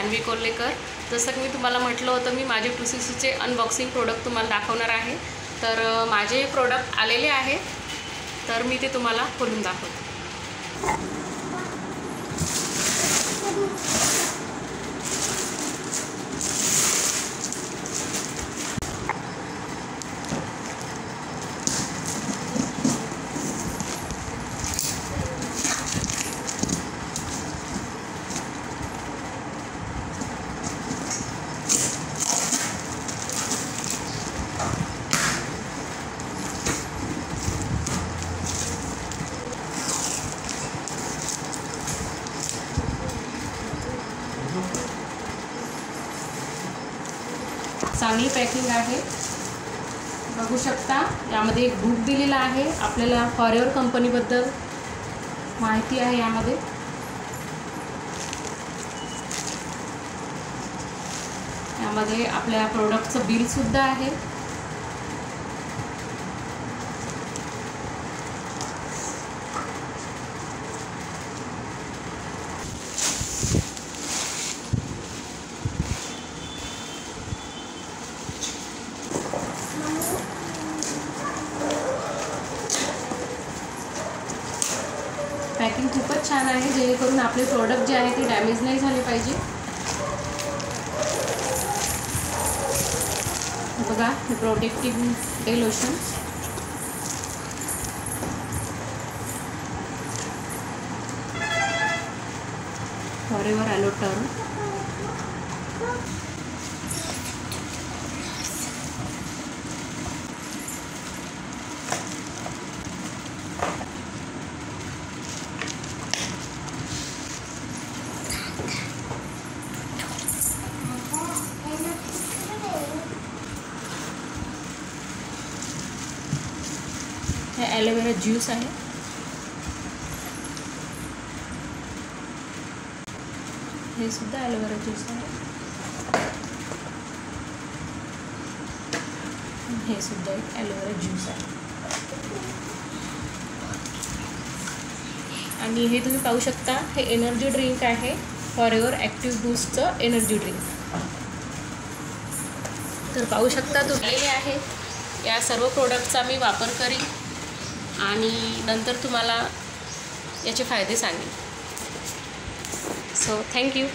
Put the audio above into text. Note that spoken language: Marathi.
जान्हवी कोल्हेकर। जसं की मी तुम्हाला म्हटलं होतं, मी माझे 2CCचे अनबॉक्सिंग प्रोडक्ट तुम्हाला दाखवणार आहे। तर माझे प्रोडक्ट आलेले आहे, तर मी ते तुम्हाला खोलून दाखवते। चांगली पॅकिंग आहे, बघू शकता। यामध्ये एक बुक दिलेला आहे, आपल्याला फॉरएव्हर कंपनीबद्दल माहिती आहे। यामध्ये आपल्या प्रोडक्टचं बिल सुद्धा आहे। पॅकिंग खूपच छान आहे, जेणेकरून आपले प्रोडक्ट जे आहे ते डॅमेज नाही झाले पाहिजे। बघा, हे protective day lotion, forever aloe turn, हे ॲलोवेरा ज्यूस आहे, हे सुद्धा ॲलोवेरा ज्यूस आहे, हे सुद्धा एक ॲलोवेरा ज्यूस आहे। आणि हे तुम्ही पाहू शकता, हे एनर्जी ड्रिंक आहे, फॉरएव्हर ॲक्टिव्ह बूस्टचं एनर्जी ड्रिंक। तर पाहू शकता, तुटलेले आहे। या सर्व प्रोडक्टचा मी वापर करीन आणि नंतर तुम्हाला याचे फायदे सांगेन। So thank you.